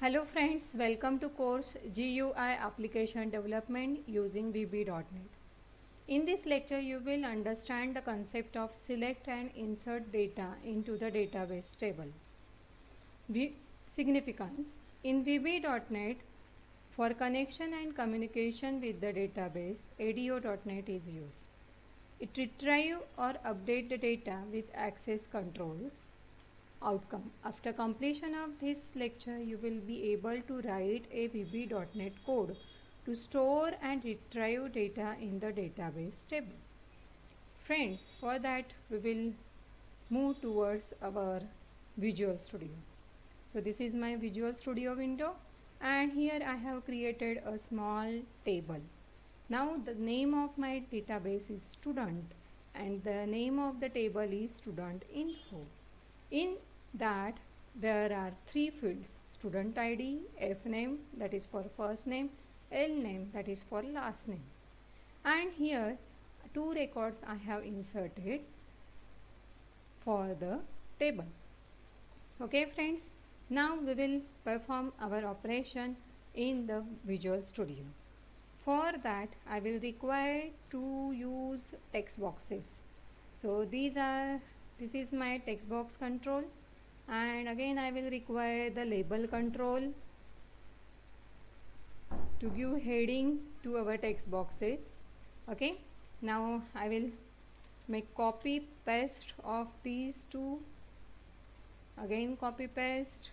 Hello friends, welcome to course GUI Application Development using VB.NET. In this lecture, you will understand the concept of select and insert data into the database table. Significance. In VB.NET, for connection and communication with the database, ADO.NET is used. It retrieves or updates the data with access controls. Outcome. After completion of this lecture, you will be able to write a VB.NET code to store and retrieve data in the database table. Friends, for that we will move towards our Visual Studio. So this is my Visual Studio window, and here I have created a small table. Now the name of my database is student and the name of the table is student info. In that there are three fields: student ID, F name that is for first name, L name that is for last name. And here two records I have inserted for the table. Okay friends, now we will perform our operation in the Visual Studio. For that I will require to use text boxes. So this is my text box control, and again I will require the label control to give heading to our text boxes. Okay, now I will make copy paste of these two. Again copy paste.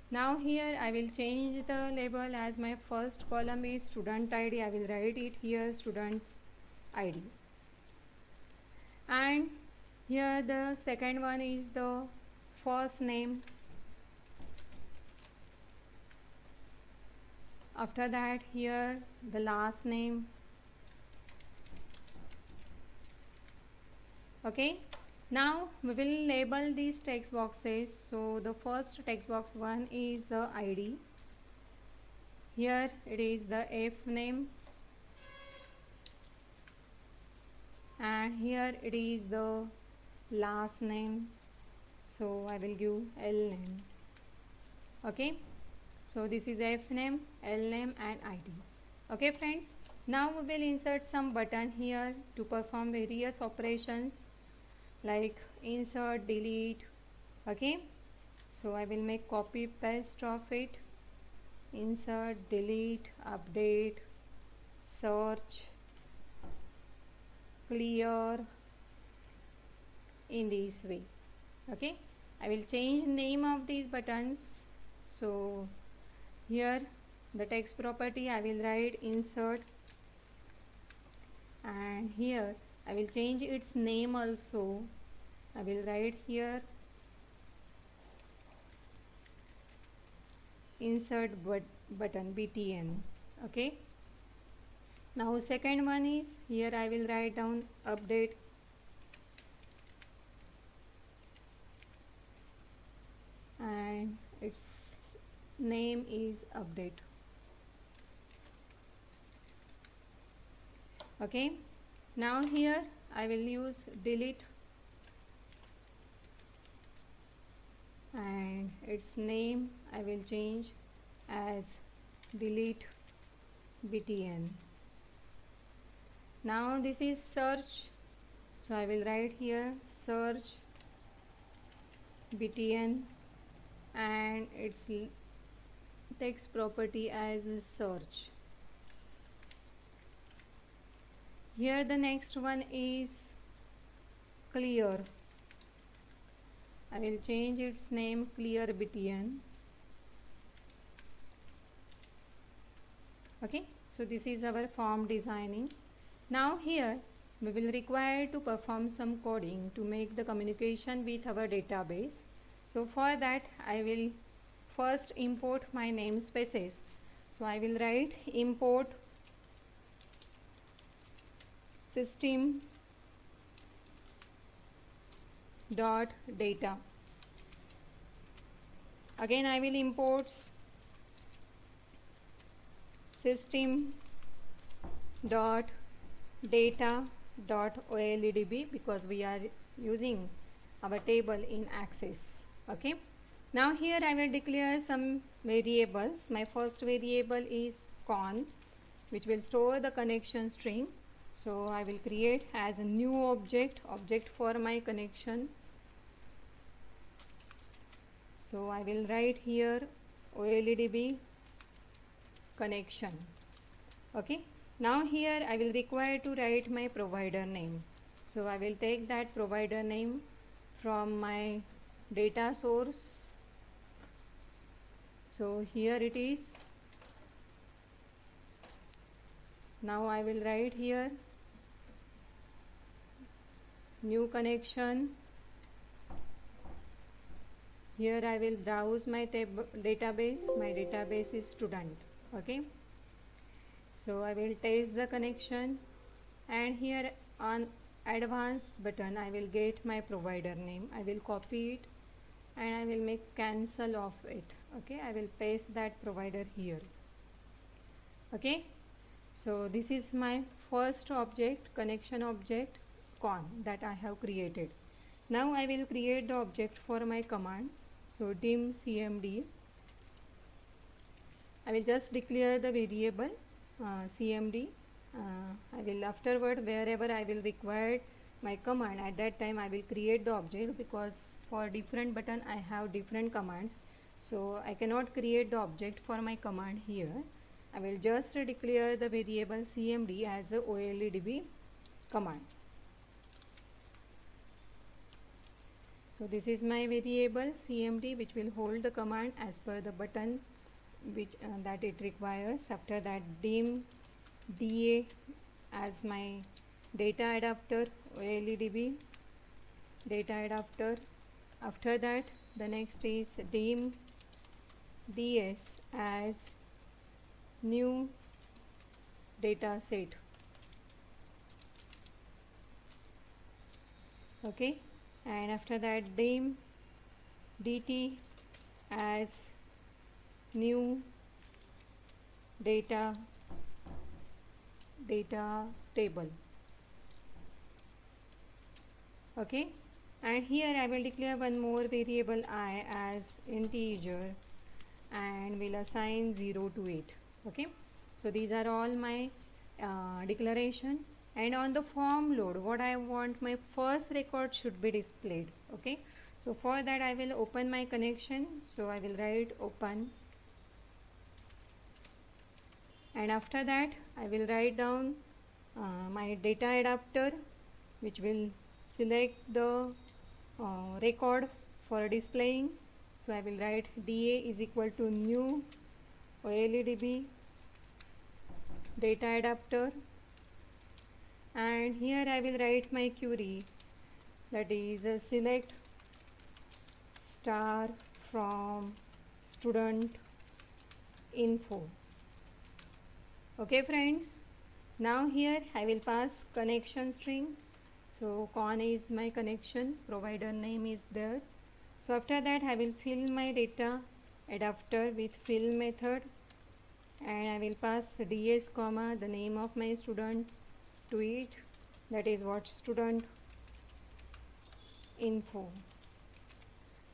Now here I will change the label. As my first column is student ID, I will write it here student ID, and here the second one is the first name. After that here the last name. Okay, now we will label these text boxes. So the first text box one is the ID. Here it is the F name, and here it is the last name, so I will give L name. Okay, so this is F name, L name and ID. Okay friends, now we will insert some button here to perform various operations like insert, delete. Okay, so I will make copy paste of it: insert, delete, update, search, clear, in this way. Okay, I will change name of these buttons. So here the text property I will write insert, and here I will change its name also. I will write here insert button BTN. Okay, now second one is here I will write down update, and its name is update. Okay, now here I will use delete, and its name I will change as delete BTN. Now this is search, so I will write here search BTN, and its text property as search. Here the next one is clear. I will change its name clear BTN. Okay, so this is our form designing. Now here we will require to perform some coding to make the communication with our database. So for that I will first import my namespaces. So I will write import system dot data. Again I will import system dot data dot OLEDB because we are using our table in Access. Okay, now here I will declare some variables. My first variable is con, which will store the connection string. So I will create as a new object for my connection. So I will write here OLEDB connection. Okay, now here I will require to write my provider name. So I will take that provider name from my data source. So here it is. Now I will write here new connection. Here I will browse my database. My database is student. Okay, so I will test the connection, and here on advanced button I will get my provider name. I will copy it and I will make cancel of it. Okay, I will paste that provider here. Okay, so this is my first object, connection object con, that I have created. Now I will create the object for my command. So dim cmd, I will just declare the variable cmd. I will afterward, wherever I will require my command, at that time I will create the object, because for different button I have different commands, so I cannot create the object for my command here. I will just declare the variable cmd as a OLEDB command. So this is my variable cmd, which will hold the command as per the button which that it requires. After that, dim da as my data adapter, OLEDB data adapter. After that, the next is dim ds as new data set. Okay, and after that, dim dt as new data table. Okay, and here I will declare one more variable I as integer and will assign 0 to it. Okay, so these are all my declaration. And on the form load, what I want, my first record should be displayed. Okay, so for that I will open my connection. So I will write open, and after that I will write down my data adapter, which will select the record for displaying. So I will write da is equal to new OLEDB data adapter, and here I will write my query, that is select star from student info. Okay friends, now here I will pass connection string. So con is my connection, provider name is there. So after that I will fill my data adapter with fill method, and I will pass ds comma the name of my student to it, that is what student info.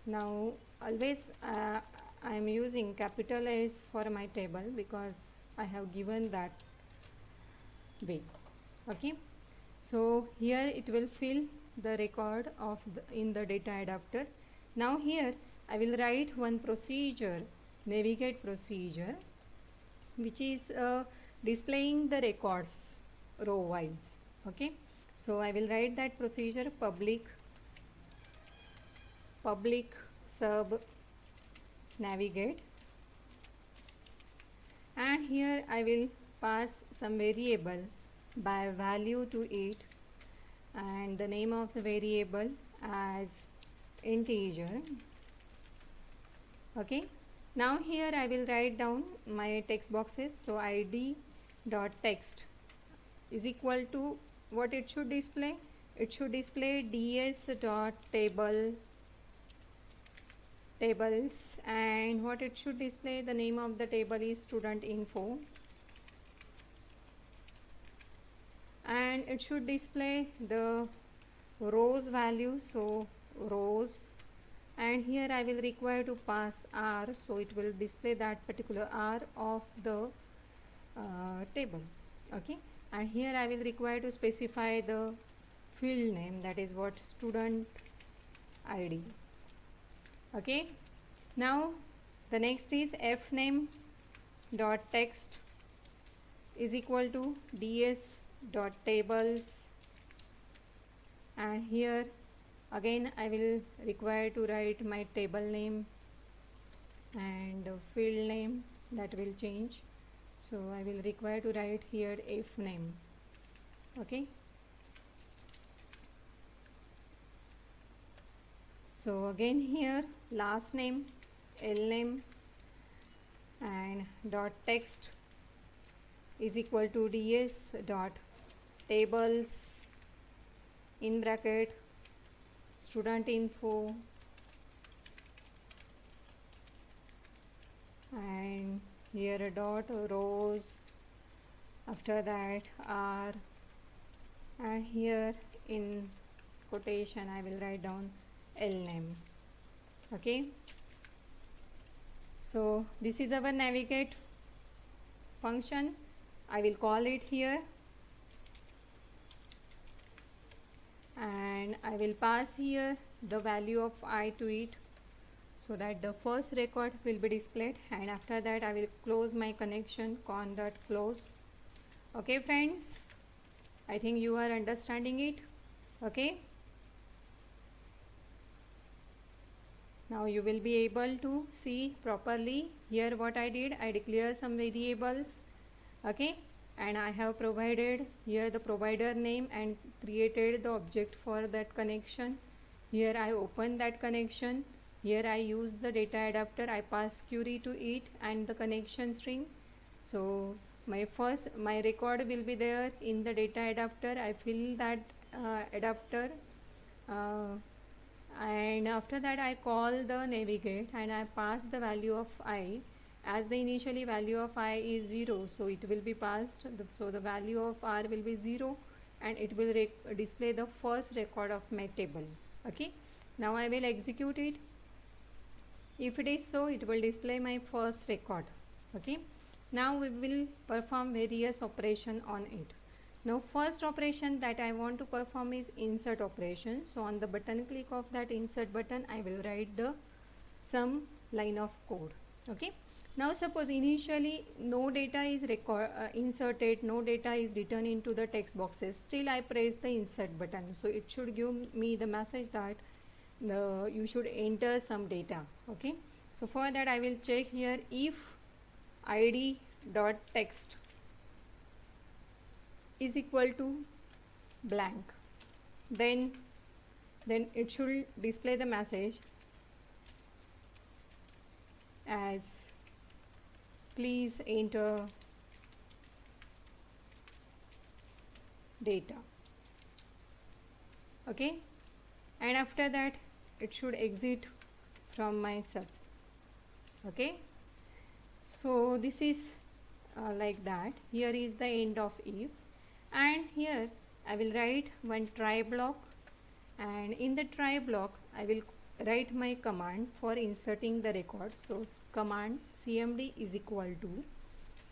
Now always I am using capital S for my table, because I have given that way. Okay, so here it will fill the record of in the data adapter. Now here I will write one procedure, navigate procedure, which is displaying the records row wise. Okay, so I will write that procedure public sub navigate, and here I will pass some variable by value to it, and the name of the variable as integer. Okay, now here I will write down my text boxes. So id dot text is equal to what it should display. It should display ds dot tables, and what it should display, the name of the table is student info, and it should display the rows value, so rows, and here I will require to pass R, so it will display that particular R of the table. Okay, and here I will require to specify the field name, that is what, student ID. Okay, now the next is f name dot text is equal to ds dot tables, and here again I will require to write my table name and field name, that will change, so I will require to write here f name. Okay, so again here last name, L name, and dot text is equal to ds dot tables in bracket student info, and here a dot rows, after that R, and here in quotation I will write down L name. Okay, so this is our navigate function. I will call it here, and I will pass here the value of I to it, so that the first record will be displayed, and after that I will close my connection, con.close. Okay friends, I think you are understanding it. Okay, now you will be able to see properly. Here what I did, I declare some variables. Okay, and I have provided here the provider name and created the object for that connection. Here I open that connection. Here I use the data adapter, I pass query to it and the connection string. So my record will be there in the data adapter. I fill that adapter, and after that I call the navigate and I pass the value of I. As the initially value of I is 0, so it will be passed, so the value of R will be 0, and it will display the first record of my table. Okay, now I will execute it. If it is so, it will display my first record. Okay, now we will perform various operation on it. Now first operation that I want to perform is insert operation. So on the button click of that insert button, I will write the some line of code. Okay, now suppose initially no data is inserted, no data is written into the text boxes, still I press the insert button, so it should give me the message that you should enter some data. Okay, so for that I will check here if id dot text is equal to blank, then it should display the message as please enter data. Okay, and after that it should exit from my sub. Okay, so this is like that. Here is the end of if, and here I will write one try block, and in the try block I will write my command for inserting the record. So command cmd is equal to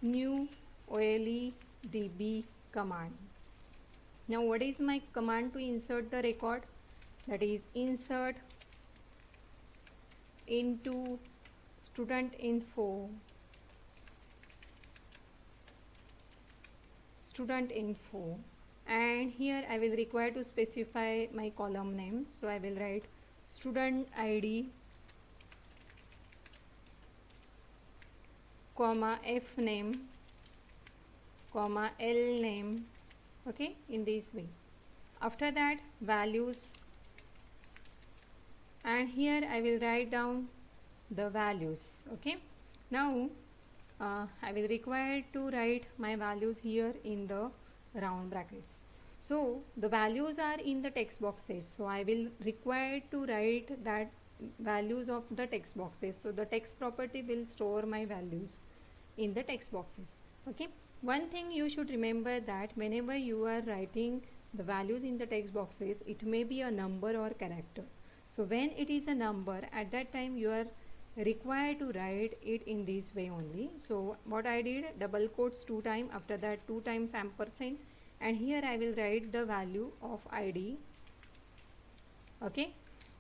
new ole db command. Now what is my command to insert the record? That is insert into student info and here I will require to specify my column name. So I will write student id comma f name comma l name. Okay, in this way. After that values, and here I will write down the values. Okay, now I will require to write my values here in the round brackets. So the values are in the text boxes, so I will require to write that values of the text boxes. So the text property will store my values in the text boxes. Okay, one thing you should remember that whenever you are writing the values in the text boxes, it may be a number or character. So when it is a number, at that time you are required to write it in this way only. So what I did, double quotes 2 times, after that 2 times ampersand, and here I will write the value of ID. Okay,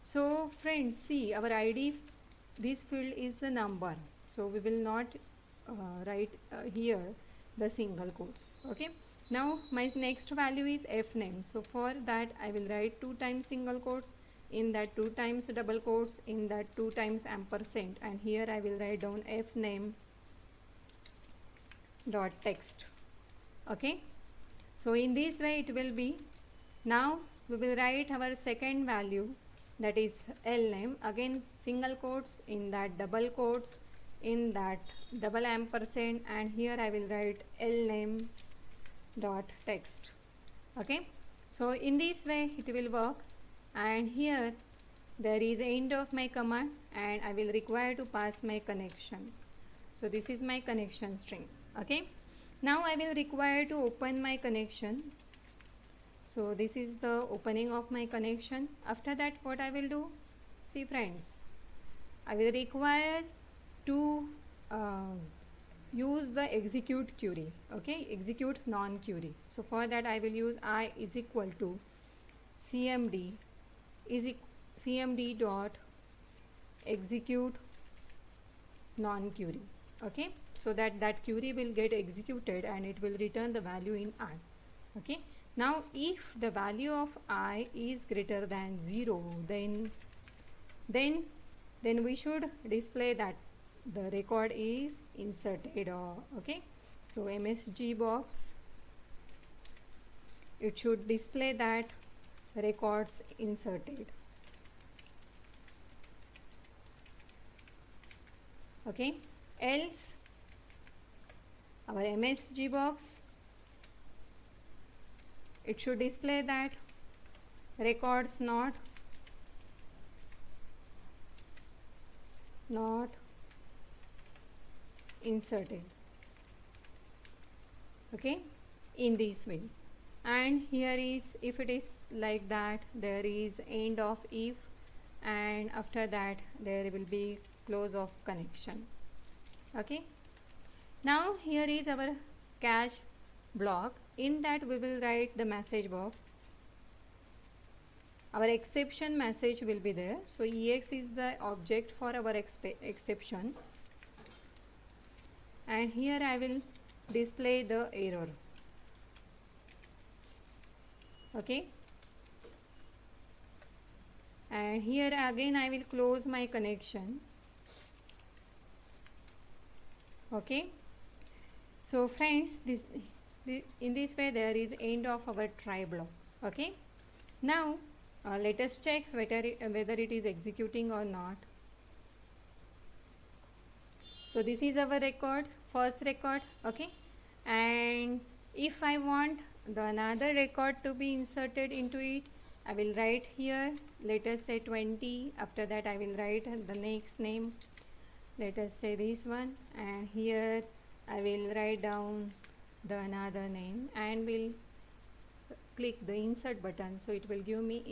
so friends, see, our ID, this field is a number, so we will not write here the single quotes. Okay, now my next value is f name. So for that I will write 2 times single quotes, in that 2 times double quotes, in that 2 times ampersand, and here I will write down f name dot text. Okay, so in this way it will be. Now we will write our second value, that is L name, again single quotes, in that double quotes, in that double ampersand, and here I will write L name dot text. Okay, so in this way it will work, and here there is end of my command, and I will require to pass my connection. So this is my connection string. Okay, now I will require to open my connection. So this is the opening of my connection. After that what I will do, see friends, I will require to use the execute query. Okay, execute non-query. So for that I will use I is equal to cmd cmd dot execute non-query. Okay, so that query will get executed and it will return the value in I. Okay, now if the value of I is greater than 0, then we should display that the record is inserted. Okay, so MSG box, it should display that records inserted. Okay, else our MSG box, it should display that records not inserted. Okay, in this way. And here is, if it is like that, there is end of if, and after that there will be close of connection. Okay, now here is our catch block. In that we will write the message box. Our exception message will be there. So EX is the object for our exception, and here I will display the error. Okay, and here again I will close my connection. Okay, so friends, in this way there is end of our try block. Okay, now let us check whether it is executing or not. So this is our record, first record. Okay, and if I want the another record to be inserted into it, I will write here, let us say 20. After that I will write the next name, let us say this one, and here I will write down the another name and will click the insert button, so it will give me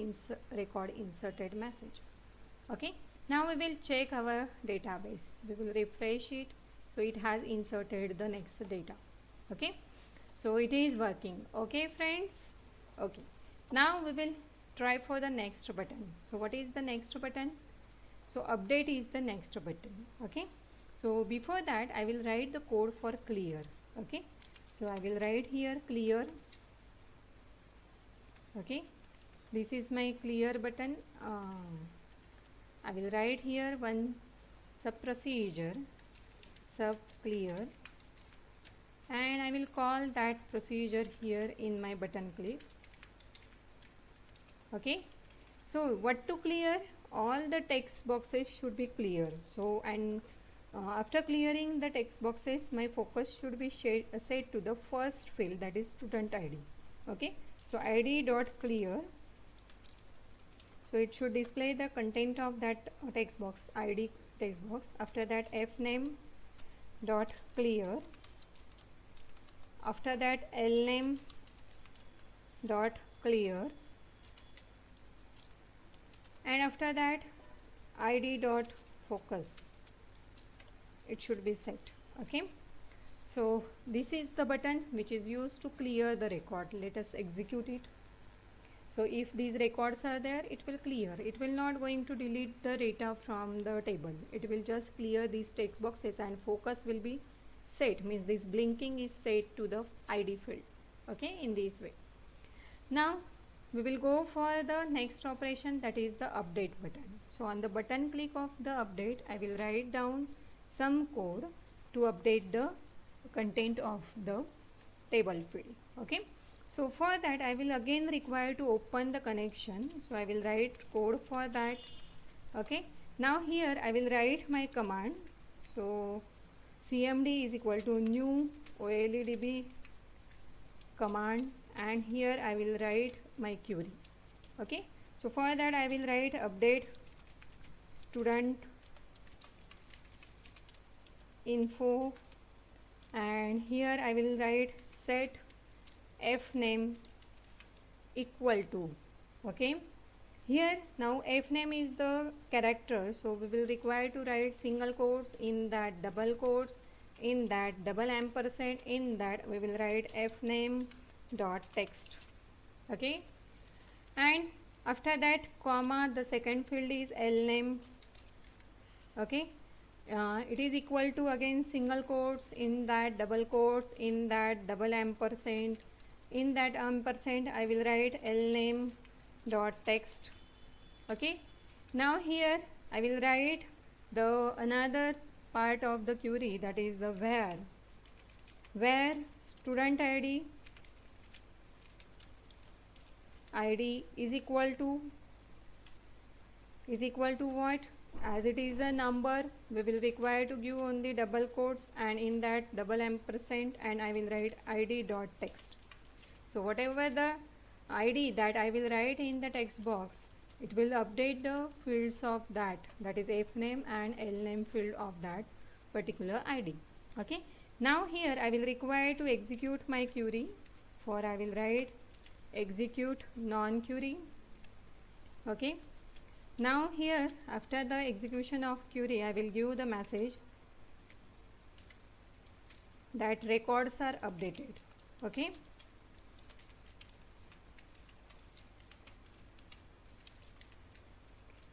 record inserted message. Okay, now we will check our database. We will refresh it, so it has inserted the next data. Okay, so it is working. Okay friends, okay, now we will try for the next button. So what is the next button? So update is the next button. Okay, so before that I will write the code for clear. Okay, so I will write here clear. Okay, this is my clear button. I will write here one sub procedure, sub clear, and I will call that procedure here in my button click. Okay, so what to clear? All the text boxes should be clear. So, and after clearing the text boxes, my focus should be set to the first field, that is student ID. Okay, so ID dot clear, so it should display the content of that text box, ID text box. After that f name dot clear, after that L name dot clear, and after that id dot focus, it should be set. Okay, so this is the button which is used to clear the record. Let us execute it. So if these records are there, it will clear. It will not going to delete the data from the table. It will just clear these text boxes and focus will be set, means this blinking is set to the id field. Okay, in this way. Now we will go for the next operation, that is the update button. So on the button click of the update, I will write down some code to update the content of the table field. Okay, so for that I will again require to open the connection. So I will write code for that. Okay, now here I will write my command. So cmd is equal to new OLEDB command, and here I will write my query. Okay, so for that I will write update student info, and here I will write set fname equal to. Okay, here now fname is the character, so we will require to write single quotes, in that double quotes, in that double ampersand, in that we will write fname dot text. Okay, and after that comma, the second field is lname. Okay, it is equal to again single quotes, in that double quotes, in that double ampersand, in that ampersand I will write lname dot text. Okay, now here I will write the another part of the query, that is the where student id is equal to what, as it is a number, we will require to give only double quotes and in that double ampersand, and I will write id dot text. So whatever the id that I will write in the text box, it will update the fields of that is fname and lname field of that particular id. Okay, now here I will require to execute my query. For I will write execute non query. Okay, now here after the execution of query, I will give the message that records are updated. Okay,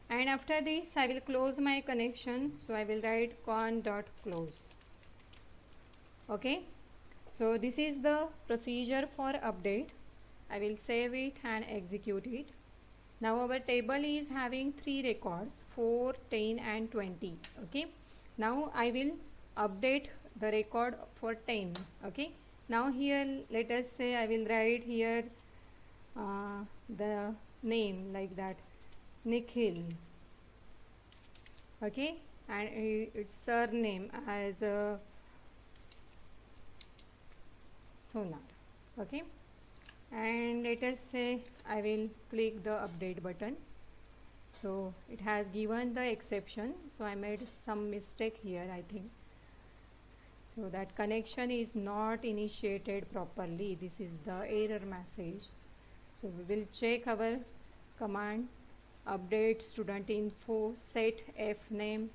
and after this I will close my connection. So I will write con.close. Okay, so this is the procedure for update. I will save it and execute it. Now our table is having 3 records, 4, 10 and 20. Okay, now I will update the record for 10. Okay, now here let us say I will write here the name like that, Nikhil. Okay, and its surname as Sonar. Okay, and let us say I will click the update button. So it has given the exception, so I made some mistake here, I think. So that connection is not initiated properly. This is the error message. So we will check our command update student info, set fname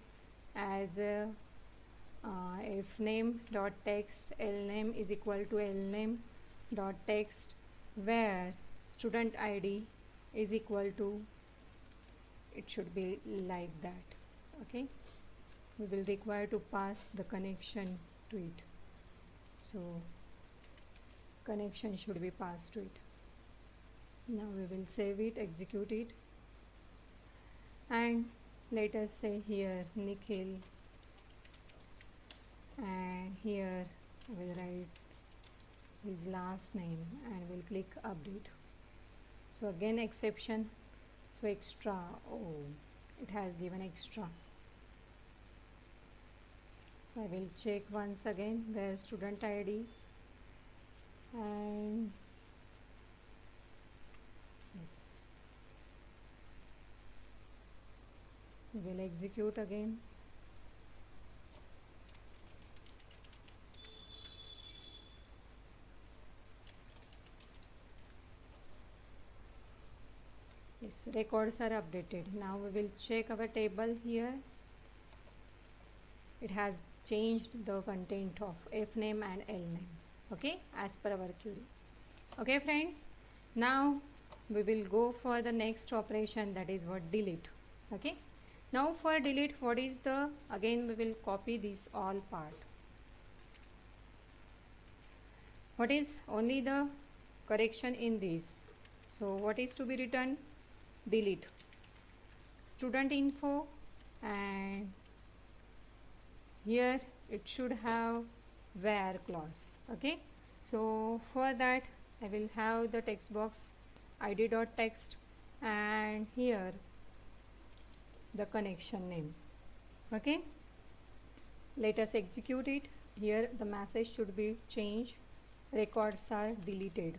as fname dot text, lname is equal to lname dot text, where student id is equal to, it should be like that. Okay, we will require to pass the connection to it. So connection should be passed to it. Now we will save it, execute it, and let us say here Nikhil, and here we will write his last name and we'll click update. So again exception, so extra, oh, it has given extra. So I will check once again where student id, and yes, we will execute again. Yes, records are updated. Now we will check our table here. It has changed the content of F name and L name, okay, as per our query. Okay friends, now we will go for the next operation, that is what, delete. Okay, now for delete, what is the, again we will copy this all part. What is only the correction in this? So what is to be written? Delete student info, and here it should have where clause. Okay, so for that I will have the text box id.text, and here the connection name. Okay, let us execute it. Here the message should be changed, records are deleted.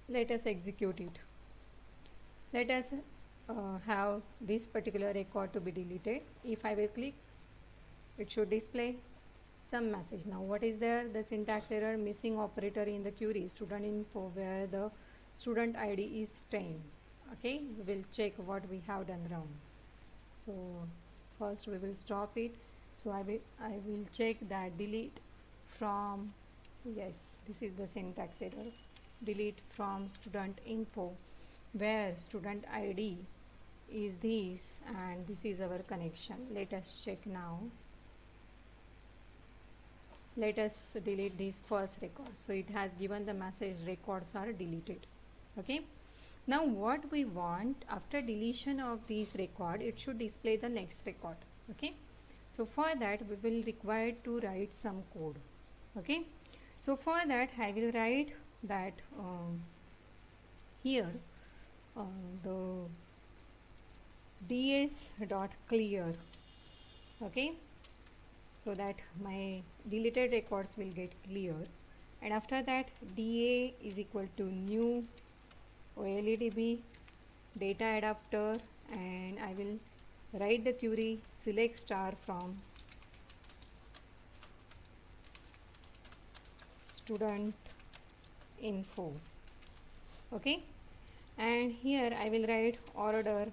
Let us execute it. Let us have this particular record to be deleted. If I will click, it should display some message. Now what is there? The syntax error, missing operator in the query, student info, where the student ID is 10. Okay, we will check what we have done wrong. So first we will stop it. So I will check that delete from, yes, this is the syntax error, delete from student info, where student ID is this, and this is our connection. Let us check now. Let us delete this first record. So it has given the message records are deleted. Okay, now what we want, after deletion of this record, it should display the next record. Okay, so for that we will require to write some code. Okay, so for that I will write that here the ds.clear. Okay, so that my deleted records will get clear, and after that da is equal to new OLEDB data adapter, and I will write the query select star from student info. Okay, and here I will write order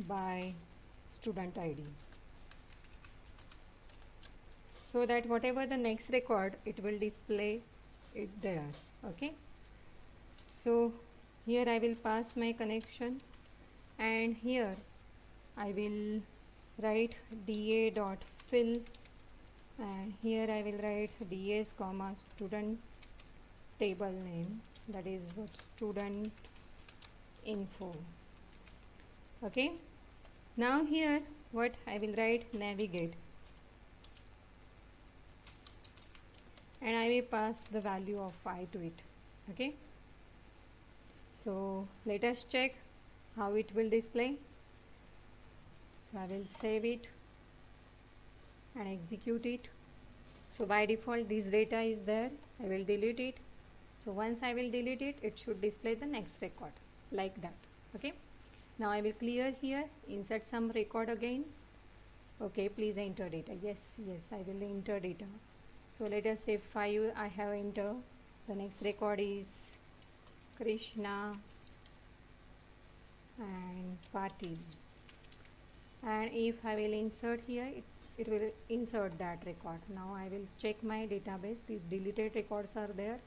by student ID, so that whatever the next record, it will display it there. Okay, so here I will pass my connection, and here I will write da.fill, and here I will write ds comma student table name, that is what, student info. Okay, now here what I will write, navigate, and I will pass the value of I to it. Okay, so let us check how it will display. So I will save it and execute it. So by default this data is there. I will delete it. So once I will delete it, it should display the next record like that. Okay, now I will clear here, insert some record again. Okay, please enter data. Yes, I will enter data. So let us say 5 I have entered. The next record is Krishna and Patil, and if I will insert here, it will insert that record. Now I will check my database. These deleted records are there.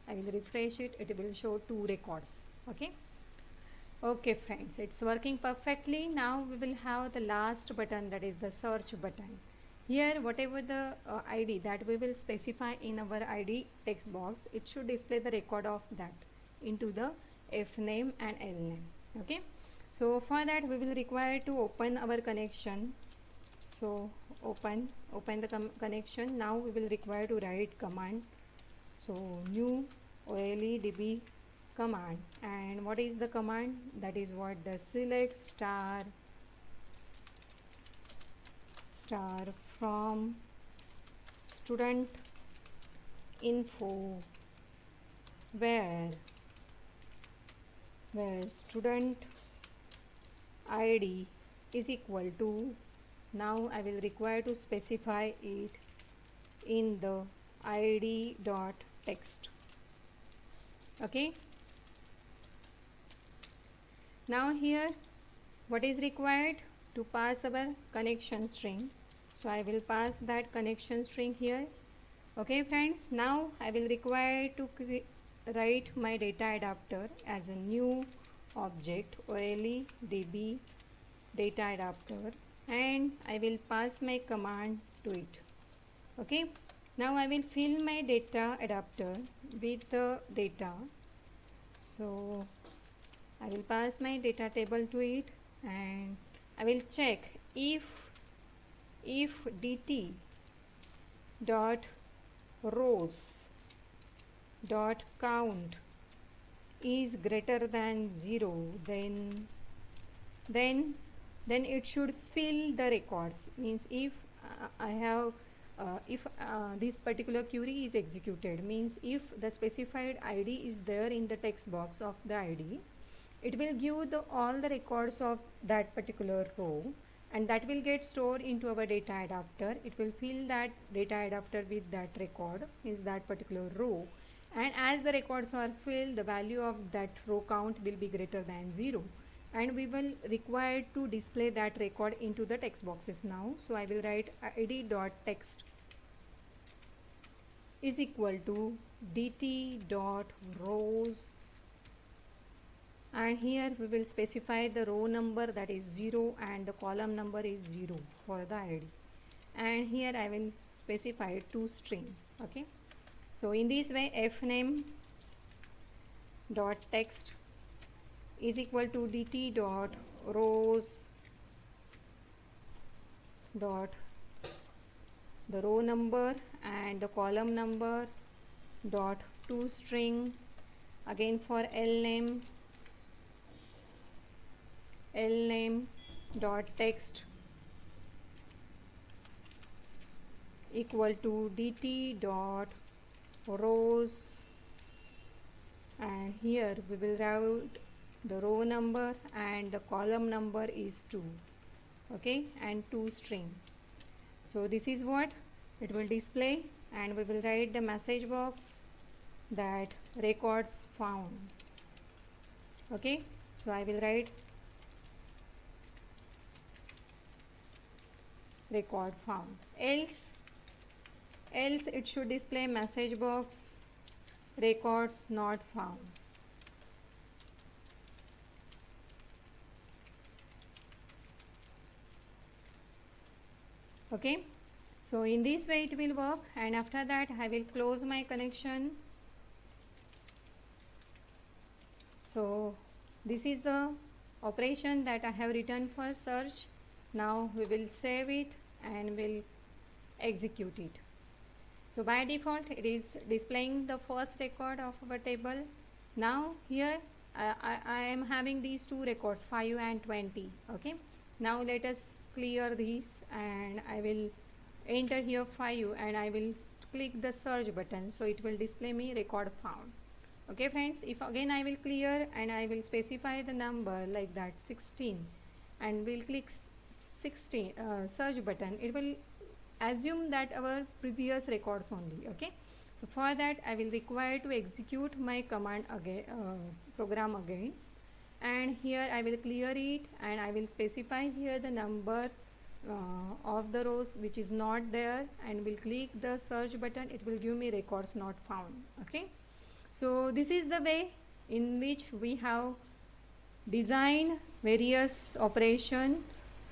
I will refresh it. It will show 2 records. Okay friends, it's working perfectly. Now we will have the last button, that is the search button. Here whatever the ID that we will specify in our ID text box, it should display the record of that into the F name and L name. Okay, so for that we will require to open our connection. So open the connection. Now we will require to write command. So new OLEDB command, and what is the command? That is what, the select star from student info, where student ID is equal to, now I will require to specify it in the id.text text. Okay. Now here what is required to pass our connection string. So I will pass that connection string here. Okay friends, now I will require to write my data adapter as a new object OLE DB data adapter, and I will pass my command to it. Okay, now I will fill my data adapter with the data. So I will pass my data table to it, and I will check if dt dot rows dot count is greater than 0, then it should fill the records. Means if I have if this particular query is executed, means if the specified ID is there in the text box of the ID, it will give all the records of that particular row, and that will get stored into our data adapter. It will fill that data adapter with that record, is that particular row, and as the records are filled, the value of that row count will be greater than 0, and we will require to display that record into the text boxes now. So I will write id.text is equal to dt.rows, and here we will specify the row number, that is 0, and the column number is 0 for the ID, and here I will specify toString. Okay, so in this way fname dot text is equal to dt dot rows dot the row number and the column number dot toString, again for lname dot text equal to dt dot rows, and here we will write the row number and the column number is 2. Okay, and toString. So this is what it will display, and we will write the message box that records found. Okay, so I will write record found, else it should display message box records not found. Okay, so in this way it will work, and after that I will close my connection. So this is the operation that I have written for search. Now we will save it and will execute it. So by default it is displaying the first record of our table. Now here I am having these two records 5 and 20. Okay, now let us clear these, and I will enter here 5 and I will click the search button, so it will display me record found. Okay friends, if again I will clear and I will specify the number like that 16 and will click 16 search button, it will assume that our previous records only. Okay, so for that I will require to execute my command again, program again, and here I will clear it and I will specify here the number of the rows which is not there, and will click the search button. It will give me records not found. Okay, so this is the way in which we have designed various operation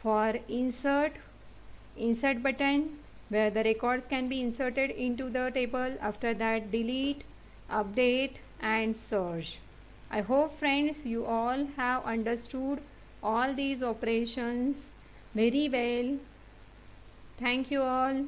for insert button, where the records can be inserted into the table, after that delete, update and search. I hope friends you all have understood all these operations very well. Thank you all.